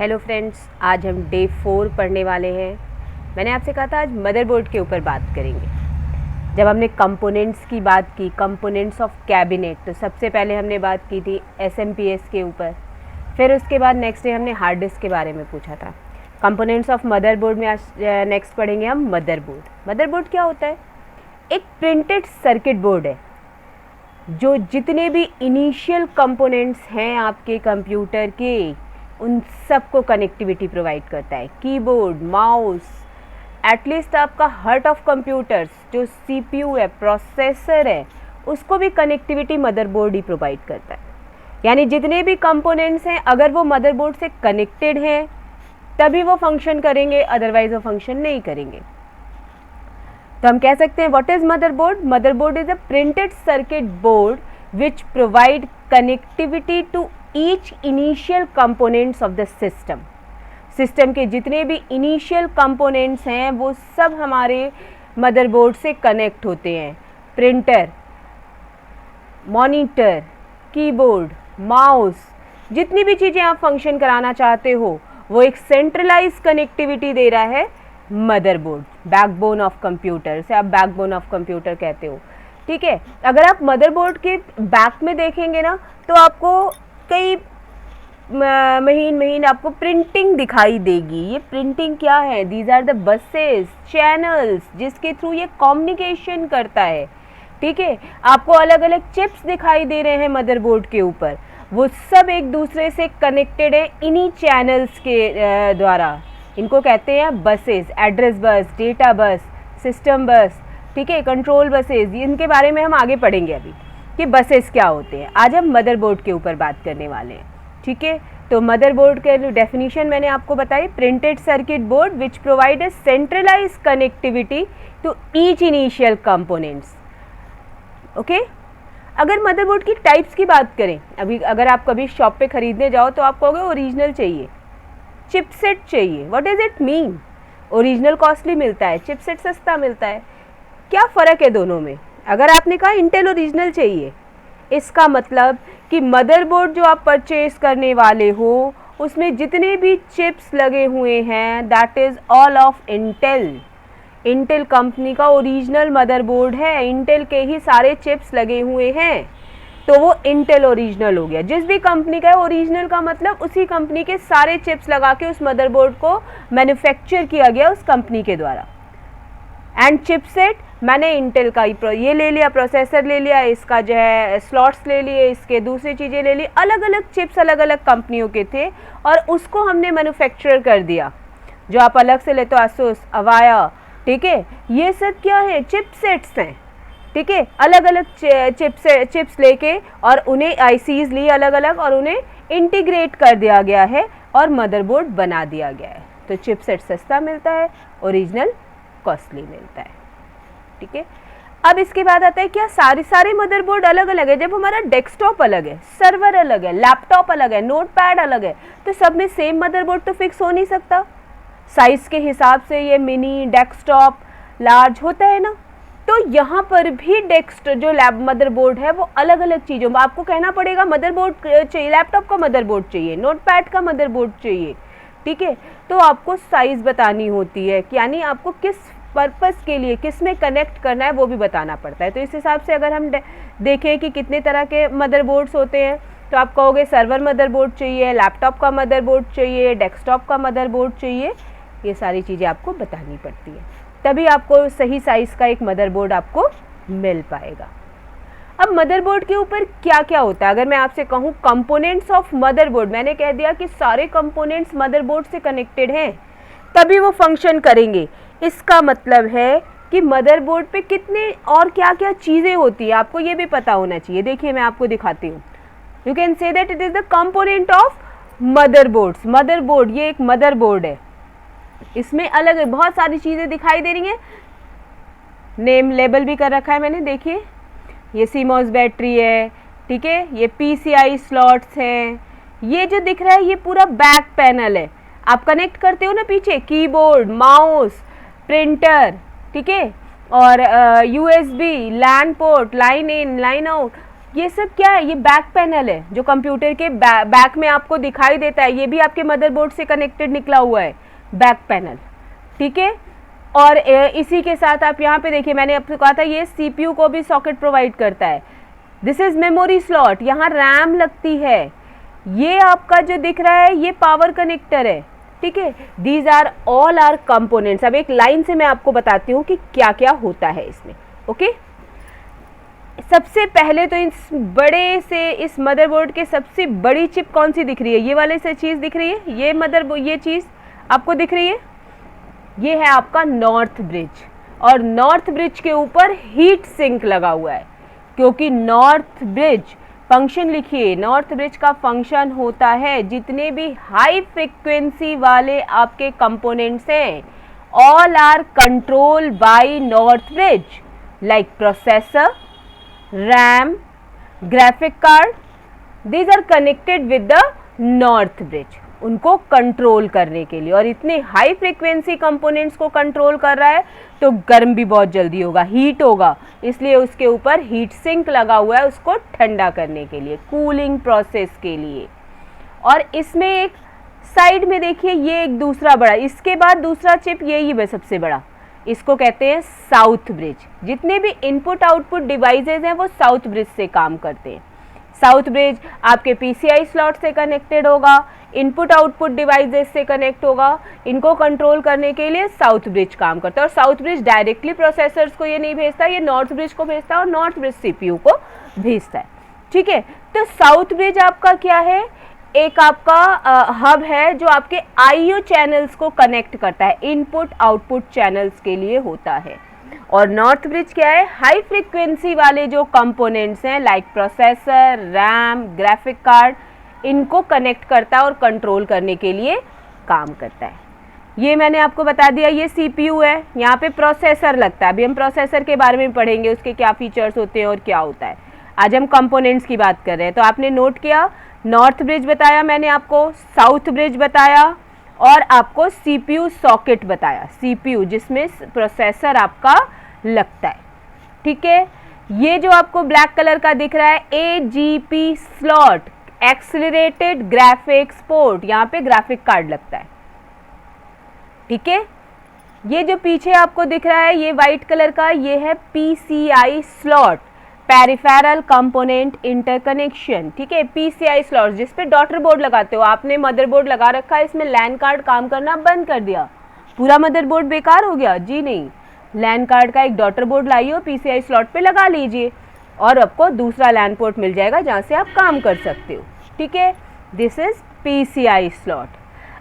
Hello friends, आज हम day 4 पढ़ने वाले हैं। मैंने आपसे कहा था आज मदरबोर्ड के ऊपर बात करेंगे। जब हमने कंपोनेंट्स की बात की, कंपोनेंट्स ऑफ कैबिनेट, तो सबसे पहले हमने बात की थी SMPS के ऊपर। फिर उसके बाद नेक्स्ट डे हमने हार्ड डिस्क के बारे में पूछा था। कंपोनेंट्स ऑफ मदरबोर्ड में आज नेक्स्ट पढ़ेंगे हम मदरबोर्ड। मदरबोर्ड क्या होता है? एक प्रिंटेड सर्किट बोर्ड है जो जितने भी इनिशियल कंपोनेंट्स हैं आपके कंप्यूटर के, उन सबको कनेक्टिविटी प्रोवाइड करता है। कीबोर्ड, माउस, एटलीस्ट आपका हार्ट ऑफ कंप्यूटर्स जो CPU है, प्रोसेसर है, उसको भी कनेक्टिविटी मदरबोर्ड ही प्रोवाइड करता है। यानी जितने भी कंपोनेंट्स हैं, अगर वो मदरबोर्ड से कनेक्टेड हैं तभी वो फंक्शन करेंगे, अदरवाइज वो फंक्शन नहीं करेंगे। तो हम कह सकते हैं what is motherboard? Motherboard is a printed circuit board which provide connectivity to each initial components of the system. System के जितने भी इनिशियल कंपोनेंट्स हैं वो सब हमारे मदरबोर्ड से कनेक्ट होते हैं। प्रिंटर, मॉनिटर, कीबोर्ड, माउस, जितनी भी चीज़ें आप फंक्शन कराना चाहते हो वो एक सेंट्रलाइज कनेक्टिविटी दे रहा है मदरबोर्ड। बैकबोन ऑफ कंप्यूटर से आप बैकबोन ऑफ कंप्यूटर कहते हो, ठीक है। अगर आप मदरबोर्ड के बैक में देखेंगे ना तो आपको कई महीन आपको प्रिंटिंग दिखाई देगी। ये प्रिंटिंग क्या है? These are the buses, channels जिसके थ्रू ये कम्युनिकेशन करता है, ठीक है। आपको अलग अलग चिप्स दिखाई दे रहे हैं मदरबोर्ड के ऊपर, वो सब एक दूसरे से कनेक्टेड है इन्हीं चैनल्स के द्वारा। इनको कहते हैं buses, address bus, data bus, system बस, ठीक है, कंट्रोल बसेस। इनके बारे में हम आगे पढ़ेंगे अभी कि बसेस क्या होते हैं। आज हम मदरबोर्ड के ऊपर बात करने वाले हैं, ठीक है। तो मदरबोर्ड के डेफिनेशन मैंने आपको बताई, printed circuit board which provide a centralize connectivity to each initial components. Okay. अगर मदरबोर्ड की टाइप्स की बात करें, अभी अगर आप कभी शॉप पे खरीदने जाओ तो आप कहोगे ओरिजिनल चाहिए, चिपसेट चाहिए। What does it mean? Original costly मिलता है, चिपसेट सस्ता मिलता है। क्या फ़र्क है दोनों में? अगर आपने कहा इंटेल ओरिजिनल चाहिए, इसका मतलब कि मदरबोर्ड जो आप परचेज करने वाले हो उसमें जितने भी चिप्स लगे हुए हैं that is all of Intel. Intel company का ओरिजिनल मदरबोर्ड है, इंटेल के ही सारे चिप्स लगे हुए हैं, तो वो इंटेल ओरिजिनल हो गया। जिस भी कंपनी का है, ओरिजिनल का मतलब उसी कंपनी के सारे चिप्स लगा के उस मदरबोर्ड को मैन्युफैक्चर किया गया उस कंपनी के द्वारा। एंड चिपसेट, मैंने इंटेल का ये ले लिया, प्रोसेसर ले लिया, इसका जो है स्लॉट्स ले लिए, इसके दूसरी चीज़ें ले ली, अलग अलग चिप्स अलग अलग कंपनियों के थे और उसको हमने मैन्युफैक्चर कर दिया। जो आप अलग से लेते हो, आसूस, अवाया, ठीक है, ये सब क्या है? चिपसेट्स हैं, ठीक है। अलग अलग चिप्स लेके और उन्हें ICs ली अलग अलग और उन्हें इंटीग्रेट कर दिया गया है और मदरबोर्ड बना दिया गया है। तो चिपसेट सस्ता मिलता है, ओरिजिनल कॉस्टली मिलता है, ठीक है। अब इसके बाद आता है क्या सारे मदरबोर्ड अलग अलग है। जब हमारा डेस्कटॉप अलग है, सर्वर अलग है, लैपटॉप अलग है, नोटपैड अलग है, तो सब में सेम मदरबोर्ड तो फिक्स हो नहीं सकता। साइज के हिसाब से ये मिनी, डेस्कटॉप, लार्ज होता है ना। तो यहाँ पर भी जो लैब मदरबोर्ड है वो अलग अलग चीज़ों में आपको कहना पड़ेगा मदरबोर्ड चाहिए, लैपटॉप का मदरबोर्ड चाहिए, नोटपैड का मदरबोर्ड चाहिए, ठीक है। तो आपको साइज़ बतानी होती है, यानी आपको किस पर्पस के लिए किस में कनेक्ट करना है वो भी बताना पड़ता है। तो इस हिसाब से अगर हम देखें कि कितने तरह के मदरबोर्ड्स होते हैं तो आप कहोगे सर्वर मदरबोर्ड चाहिए, लैपटॉप का मदरबोर्ड चाहिए, डेस्कटॉप का मदरबोर्ड चाहिए। ये सारी चीज़ें आपको बतानी पड़ती है, तभी आपको सही साइज़ का एक मदरबोर्ड आपको मिल पाएगा। अब मदरबोर्ड के ऊपर क्या क्या होता है? अगर मैं आपसे कहूँ कंपोनेंट्स ऑफ मदरबोर्ड, मैंने कह दिया कि सारे कंपोनेंट्स मदरबोर्ड से कनेक्टेड हैं तभी वो फंक्शन करेंगे। इसका मतलब है कि मदरबोर्ड पे कितने और क्या क्या चीज़ें होती है आपको ये भी पता होना चाहिए। देखिए मैं आपको दिखाती हूँ। You can say that it is the component of motherboards. Motherboard, ये एक मदरबोर्ड है, इसमें अलग बहुत सारी चीज़ें दिखाई दे रही हैं, नेम लेबल भी कर रखा है मैंने। देखिए ये CMOS बैटरी है, ठीक है, ये PCI स्लॉट्स हैं, ये जो दिख रहा है ये पूरा बैक पैनल है। आप कनेक्ट करते हो ना पीछे, कीबोर्ड, माउस, प्रिंटर, ठीक है, और USB, LAN port, line in, line out, ये सब क्या है, ये बैक पैनल है जो कंप्यूटर के बैक में आपको दिखाई देता है, ये भी आपके मदरबोर्ड से कनेक्टेड निकला हुआ है बैक पैनल, ठीक है। और इसी के साथ आप यहाँ पे देखिए, मैंने आपको कहा था ये सीपीयू को भी सॉकेट प्रोवाइड करता है। दिस इज मेमोरी स्लॉट, यहाँ रैम लगती है। ये आपका जो दिख रहा है ये पावर कनेक्टर है, ठीक है। These are all are components. अब एक लाइन से मैं आपको बताती हूँ कि क्या क्या होता है इसमें, ओके। सबसे पहले तो इस बड़े से इस मदरबोर्ड के सबसे बड़ी चिप कौन सी दिख रही है, ये वाले से चीज़ दिख रही है, ये मदरबोर्ड, ये चीज़ आपको दिख रही है, ये है आपका नॉर्थ ब्रिज। और नॉर्थ ब्रिज के ऊपर हीट सिंक लगा हुआ है, क्योंकि नॉर्थ ब्रिज फंक्शन लिखिए, नॉर्थ ब्रिज का फंक्शन होता है जितने भी हाई फ्रीक्वेंसी वाले आपके कंपोनेंट्स हैं all are control by north bridge, like processor, RAM, graphic card, these are connected with the north bridge, उनको कंट्रोल करने के लिए। और इतने हाई फ्रीक्वेंसी कंपोनेंट्स को कंट्रोल कर रहा है तो गर्म भी बहुत जल्दी होगा, हीट होगा, इसलिए उसके ऊपर हीट सिंक लगा हुआ है उसको ठंडा करने के लिए, कूलिंग प्रोसेस के लिए। और इसमें एक साइड में देखिए ये एक दूसरा बड़ा, इसके बाद दूसरा चिप यही है सबसे बड़ा, इसको कहते हैं साउथ ब्रिज। जितने भी इनपुट आउटपुट डिवाइसेज हैं वो साउथ ब्रिज से काम करते हैं। साउथ ब्रिज आपके PCI स्लॉट से कनेक्टेड होगा, इनपुट आउटपुट डिवाइसेज से कनेक्ट होगा, इनको कंट्रोल करने के लिए साउथ ब्रिज काम करता है। और साउथ ब्रिज डायरेक्टली प्रोसेसर्स को ये नहीं भेजता, ये नॉर्थ ब्रिज को भेजता है और नॉर्थ ब्रिज CPU को भेजता है, ठीक है। तो साउथ ब्रिज आपका क्या है, एक आपका हब है जो आपके IO चैनल्स को कनेक्ट करता है, इनपुट आउटपुट चैनल्स के लिए होता है। और नॉर्थ ब्रिज क्या है, हाई फ्रीक्वेंसी वाले जो कंपोनेंट्स हैं like processor, RAM, graphic card, इनको कनेक्ट करता है और कंट्रोल करने के लिए काम करता है। ये मैंने आपको बता दिया, ये CPU है, यहाँ पे प्रोसेसर लगता है। अभी हम प्रोसेसर के बारे में पढ़ेंगे, उसके क्या फीचर्स होते हैं और क्या होता है। आज हम कंपोनेंट्स की बात कर रहे हैं। तो आपने नोट किया, नॉर्थ ब्रिज बताया मैंने आपको, साउथ ब्रिज बताया और आपको CPU सॉकेट बताया, CPU जिसमें प्रोसेसर आपका लगता है, ठीक है। ये जो आपको ब्लैक कलर का दिख रहा है AGP slot, accelerated graphics port, यहाँ पे ग्राफिक कार्ड लगता है, ठीक है। ये जो पीछे आपको दिख रहा है ये वाइट कलर का, ये है PCI slot, peripheral component interconnection, ठीक है। PCI स्लॉट जिस पे डॉटर बोर्ड लगाते हो, आपने मदरबोर्ड लगा रखा है, इसमें लैन कार्ड काम करना बंद कर दिया, पूरा मदरबोर्ड बेकार हो गया? जी नहीं, लैन कार्ड का एक डॉटर बोर्ड लाइए और PCI स्लॉट पे लगा लीजिए और आपको दूसरा लैन पोर्ट मिल जाएगा जहाँ से आप काम कर सकते हो, ठीक है। This is PCI slot.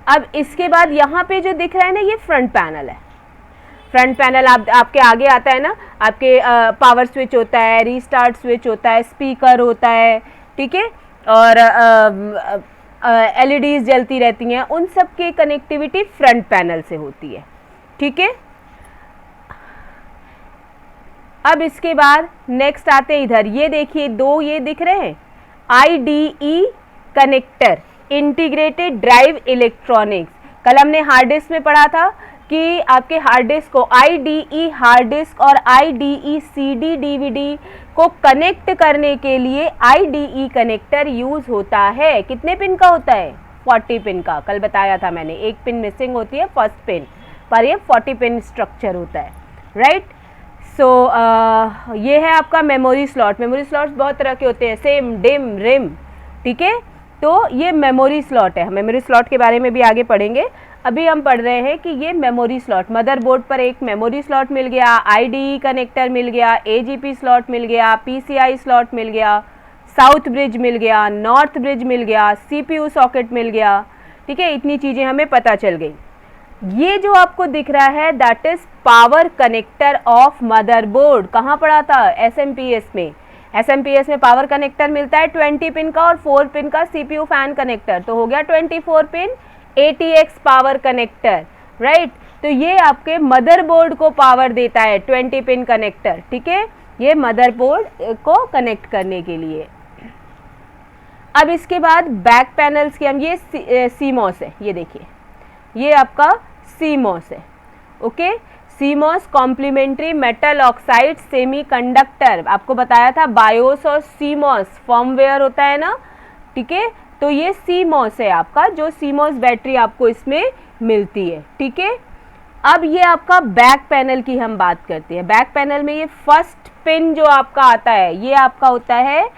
अब इसके बाद यहाँ पे जो दिख रहा है ना, ये फ्रंट पैनल है। फ्रंट पैनल आपके आगे आता है ना, आपके पावर स्विच होता है, रीस्टार्ट स्विच होता है, स्पीकर होता है, ठीक है। और LEDs जलती रहती हैं, उन सब की कनेक्टिविटी फ्रंट पैनल से होती है, ठीक है। अब इसके बाद नेक्स्ट आते हैं इधर, ये देखिए दो ये दिख रहे हैं IDE connector, integrated drive electronics. कल हमने हार्ड डिस्क में पढ़ा था कि आपके हार्ड डिस्क को IDE हार्ड डिस्क और IDE CD DVD को कनेक्ट करने के लिए IDE कनेक्टर यूज होता है। कितने पिन का होता है? 40 पिन का, कल बताया था मैंने। एक पिन मिसिंग होती है, फर्स्ट पिन, पर ये 40 पिन स्ट्रक्चर होता है, राइट। सो ये है आपका मेमोरी स्लॉट। मेमोरी स्लॉट्स बहुत तरह के होते हैं, सेम, डिम, रिम, ठीक है। तो ये मेमोरी स्लॉट है, मेमोरी स्लॉट के बारे में भी आगे पढ़ेंगे। अभी हम पढ़ रहे हैं कि ये मेमोरी स्लॉट, मदरबोर्ड पर एक मेमोरी स्लॉट मिल गया, IDE कनेक्टर मिल गया, AGP स्लॉट मिल गया, PCI स्लॉट मिल गया, साउथ ब्रिज मिल गया, नॉर्थ ब्रिज मिल गया, CPU सॉकेट मिल गया, ठीक है। इतनी चीज़ें हमें पता चल गई। ये जो आपको दिख रहा है that is power connector of motherboard. कहाँ पढ़ा था? SMPS में। SMPS में पावर कनेक्टर मिलता है 20 पिन का और 4 पिन का CPU फैन कनेक्टर, तो हो गया 24 pin ATX power connector, right. तो ये आपके मदरबोर्ड को पावर देता है 20 पिन कनेक्टर, ठीक है, ये मदरबोर्ड को कनेक्ट करने के लिए। अब इसके बाद बैक पैनल्स की हम, ये CMOS है, ये देखिए, ये आपका CMOS है, okay. CMOS complementary metal oxide semiconductor, आपको बताया था बायोस और सीमॉस फर्मवेयर होता है ना, ठीक है। तो ये सीमॉस है आपका, जो सीमॉस बैटरी आपको इसमें मिलती है, ठीक है। अब ये आपका बैक पैनल की हम बात करते हैं। बैक पैनल में ये फर्स्ट पिन जो आपका आता है ये आपका होता है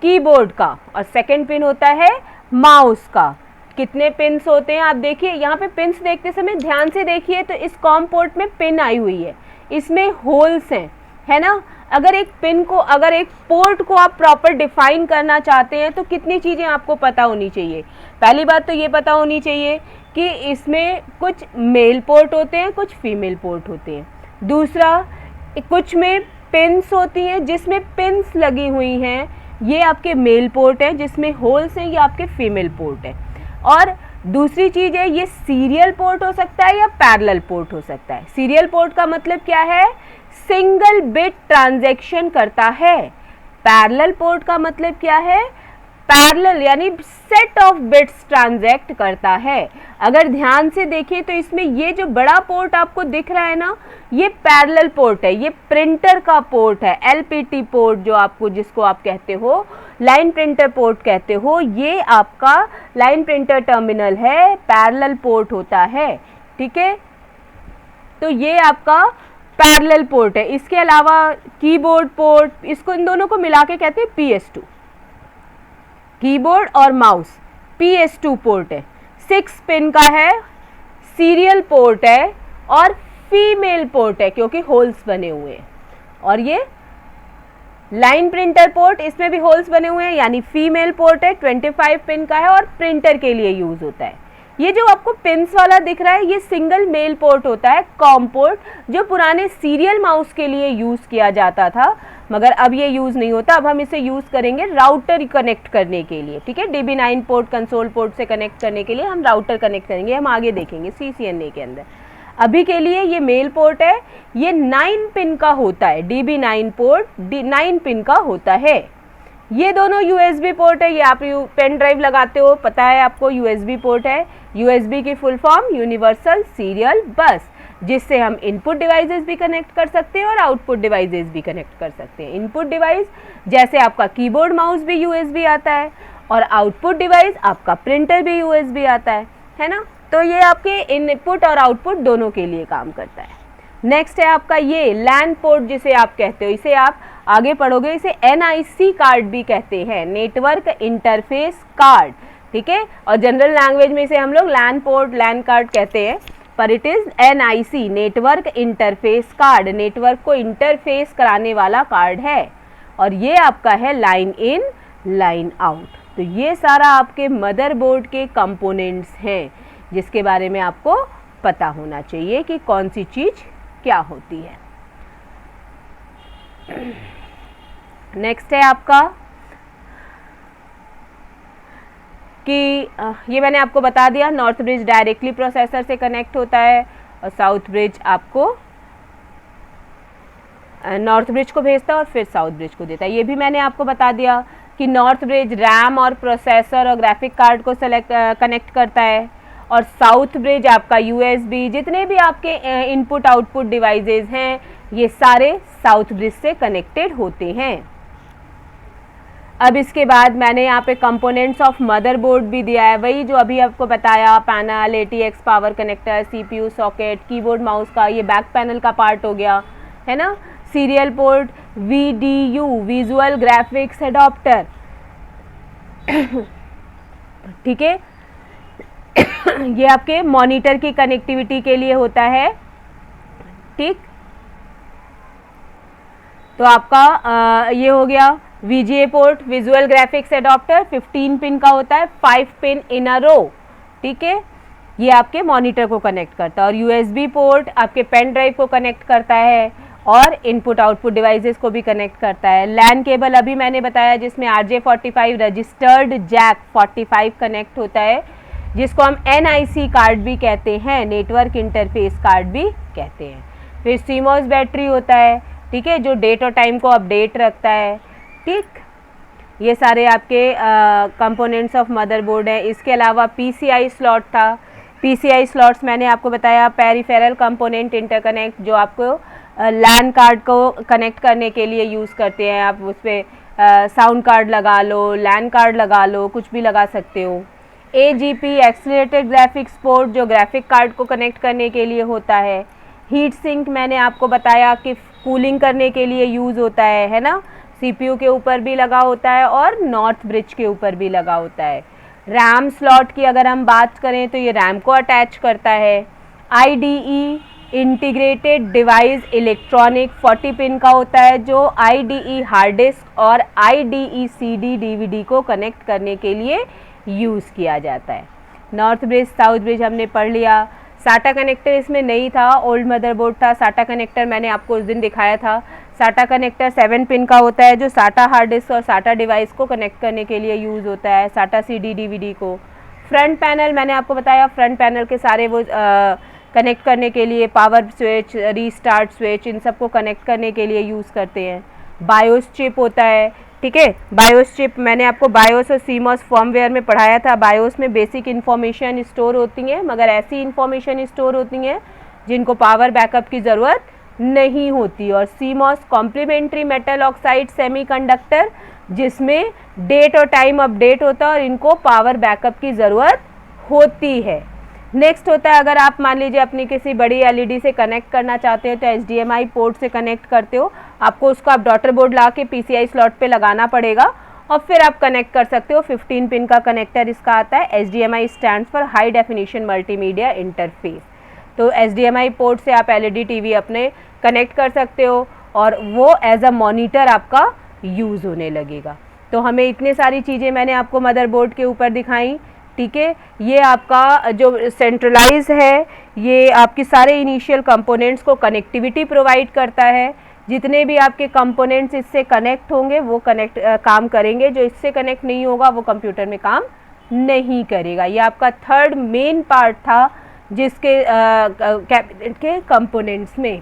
कीबोर्ड का, और सेकंड पिन होता है माउस का। कितने पिन्स होते हैं आप देखिए, यहाँ पे पिन्स देखते समय ध्यान से देखिए, तो इस कॉम पोर्ट में पिन आई हुई है, इसमें होल्स हैं, है ना। अगर एक पिन को, अगर एक पोर्ट को आप प्रॉपर डिफाइन करना चाहते हैं तो कितनी चीज़ें आपको पता होनी चाहिए। पहली बात तो ये पता होनी चाहिए कि इसमें कुछ मेल पोर्ट होते हैं, कुछ फीमेल पोर्ट होते हैं। दूसरा, कुछ में पिन्स होती हैं जिसमें पिन्स लगी हुई हैं, ये आपके मेल पोर्ट है, जिसमें होल्स हैं ये आपके फीमेल पोर्ट है। और दूसरी चीज़ है, ये सीरियल पोर्ट हो सकता है या पैरेलल पोर्ट हो सकता है। सीरियल पोर्ट का मतलब क्या है, सिंगल बिट ट्रांजैक्शन करता है। पैरेलल पोर्ट का मतलब क्या है, पैरेलल यानी सेट ऑफ बिट्स ट्रांजैक्ट करता है। अगर ध्यान से देखें तो इसमें ये जो बड़ा पोर्ट आपको दिख रहा है ना, ये पैरेलल पोर्ट है, ये प्रिंटर का पोर्ट है, एलपीटी पोर्ट जो आपको, जिसको आप कहते हो लाइन प्रिंटर पोर्ट कहते हो, ये आपका लाइन प्रिंटर टर्मिनल है, पैरेलल पोर्ट होता है, ठीक है। तो ये आपका पैरेलल पोर्ट है। इसके अलावा कीबोर्ड पोर्ट, इसको इन दोनों को मिला के कहते हैं PS2। कीबोर्ड और माउस PS2 पोर्ट है, 6 पिन का है, सीरियल पोर्ट है और फीमेल पोर्ट है क्योंकि होल्स बने हुए हैं। और ये लाइन प्रिंटर पोर्ट, इसमें भी होल्स बने हुए हैं यानी फीमेल पोर्ट है, 25 पिन का है और प्रिंटर के लिए यूज होता है। ये जो आपको पिंस वाला दिख रहा है ये सिंगल मेल पोर्ट होता है, कॉम पोर्ट, जो पुराने सीरियल माउस के लिए यूज किया जाता था, मगर अब ये यूज नहीं होता। अब हम इसे यूज करेंगे राउटर कनेक्ट करने के लिए, ठीक है। DB9 पोर्ट कंसोल पोर्ट से कनेक्ट करने के लिए हम राउटर कनेक्ट करेंगे, हम आगे देखेंगे CCNA के अंदर। अभी के लिए ये मेल पोर्ट है, ये 9 पिन का होता है, DB9 पोर्ट 9 पिन का होता है। ये दोनों USB पोर्ट है, ये आप पेन ड्राइव लगाते हो, पता है आपको, USB पोर्ट है। USB की फुल फॉर्म यूनिवर्सल सीरियल बस, जिससे हम इनपुट डिवाइसेस भी कनेक्ट कर सकते हैं और आउटपुट डिवाइसेस भी कनेक्ट कर सकते हैं। इनपुट डिवाइस जैसे आपका कीबोर्ड माउस भी USB आता है, और आउटपुट डिवाइस आपका प्रिंटर भी USB आता है ना। तो ये आपके इनपुट और आउटपुट दोनों के लिए काम करता है। नेक्स्ट है आपका ये लैन पोर्ट जिसे आप कहते हो, इसे आप आगे पढ़ोगे, इसे NIC कार्ड भी कहते हैं, नेटवर्क इंटरफेस कार्ड, ठीक है। और जनरल लैंग्वेज में इसे हम लोग लैन पोर्ट, लैन कार्ड कहते हैं, पर it is NIC, network interface card, network को इंटरफेस कराने वाला कार्ड है। और ये आपका है लाइन इन लाइन आउट। तो ये सारा आपके मदरबोर्ड के कंपोनेंट्स हैं जिसके बारे में आपको पता होना चाहिए कि कौन सी चीज़ क्या होती है। नेक्स्ट है आपका कि ये मैंने आपको बता दिया, नॉर्थ ब्रिज डायरेक्टली प्रोसेसर से कनेक्ट होता है और साउथ ब्रिज आपको नॉर्थ ब्रिज को भेजता है और फिर साउथ ब्रिज को देता है। ये भी मैंने आपको बता दिया कि नॉर्थ ब्रिज रैम और प्रोसेसर और ग्राफिक कार्ड को कनेक्ट करता है, और साउथ ब्रिज आपका USB, जितने भी आपके इनपुट आउटपुट डिवाइसेस हैं ये सारे साउथ ब्रिज से कनेक्टेड होते हैं। अब इसके बाद मैंने यहाँ पे कंपोनेंट्स ऑफ मदरबोर्ड भी दिया है, वही जो अभी आपको बताया, panel, ATX power connector, CPU socket, keyboard mouse का ये बैक पैनल का पार्ट हो गया, है ना। Serial port, VDU visual graphics adapter, ठीक है, ये आपके मॉनिटर की कनेक्टिविटी के लिए होता है, ठीक। तो आपका ये हो गया VGA port, visual graphics adapter, 15 pin का होता है, 5 पिन इन अ रो, ठीक है। ये आपके मॉनिटर को कनेक्ट करता है। और USB पोर्ट आपके पेन ड्राइव को कनेक्ट करता है और इनपुट आउटपुट डिवाइसेस को भी कनेक्ट करता है। लैन केबल अभी मैंने बताया जिसमें RJ45 रजिस्टर्ड जैक 45 कनेक्ट होता है, जिसको हम NIC कार्ड भी कहते हैं, नेटवर्क इंटरफेस कार्ड भी कहते हैं। फिर CMOS बैटरी होता है, ठीक है, जो डेट और टाइम को अपडेट रखता है, ठीक। ये सारे आपके कंपोनेंट्स ऑफ मदरबोर्ड है। इसके अलावा PCI स्लॉट था, PCI स्लॉट्स मैंने आपको बताया, पेरिफेरल कंपोनेंट इंटरकनेक्ट जो आपको लैन कार्ड को कनेक्ट करने के लिए यूज़ करते हैं, आप उस पर साउंड कार्ड लगा लो, लैन कार्ड लगा लो, कुछ भी लगा सकते हो। AGP एक्सीलरेटेड ग्राफिक्स पोर्ट जो ग्राफिक कार्ड को कनेक्ट करने के लिए होता है। हीट सिंक मैंने आपको बताया कि कूलिंग करने के लिए यूज़ होता है ना, CPU के ऊपर भी लगा होता है और नॉर्थ ब्रिज के ऊपर भी लगा होता है। रैम स्लॉट की अगर हम बात करें तो ये रैम को अटैच करता है। IDE integrated device electronic 40 pin का होता है, जो IDE हार्ड डिस्क और IDE CD DVD को कनेक्ट करने के लिए यूज़ किया जाता है। नॉर्थ ब्रिज साउथ ब्रिज हमने पढ़ लिया। साटा कनेक्टर इसमें नहीं था, ओल्ड मदरबोर्ड था। साटा कनेक्टर मैंने आपको उस दिन दिखाया था। साटा कनेक्टर 7 पिन का होता है, जो साटा हार्ड डिस्क और साटा डिवाइस को कनेक्ट करने के लिए यूज़ होता है, साटा CD DVD को। फ्रंट पैनल मैंने आपको बताया, फ्रंट पैनल के सारे वो कनेक्ट करने के लिए पावर स्विच, रीस्टार्ट स्विच, इन सबको कनेक्ट करने के लिए यूज़ करते हैं। बायोस चिप होता है, ठीक है। बायोस चिप मैंने आपको बायोस और CMOS फर्मवेयर में पढ़ाया था। बायोस में बेसिक इन्फॉर्मेशन स्टोर होती हैं, मगर ऐसी इन्फॉर्मेशन स्टोर होती हैं जिनको पावर बैकअप की ज़रूरत नहीं होती। और CMOS complementary metal oxide semiconductor, जिसमें डेट और टाइम अपडेट होता है और इनको पावर बैकअप की ज़रूरत होती है। नेक्स्ट होता है, अगर आप मान लीजिए अपनी किसी बड़ी LED से कनेक्ट करना चाहते हो तो HDMI पोर्ट से कनेक्ट करते हो, आपको उसको आप डॉटर बोर्ड ला के PCI स्लॉट पे लगाना पड़ेगा और फिर आप कनेक्ट कर सकते हो। 15 पिन का कनेक्टर इसका आता है। HDMI stands for high definition multimedia interface. तो HDMI पोर्ट से आप LED TV अपने कनेक्ट कर सकते हो और वो एज अ मॉनिटर आपका यूज़ होने लगेगा। तो हमें इतने सारी चीज़ें मैंने आपको मदरबोर्ड के ऊपर दिखाई, ठीक है। ये आपका जो सेंट्रलाइज है, ये आपके सारे इनिशियल कंपोनेंट्स को कनेक्टिविटी प्रोवाइड करता है। जितने भी आपके कंपोनेंट्स इससे कनेक्ट होंगे वो काम करेंगे, जो इससे कनेक्ट नहीं होगा वो कंप्यूटर में काम नहीं करेगा। ये आपका थर्ड मेन पार्ट था जिसके कैबिनेट के कंपोनेंट्स में।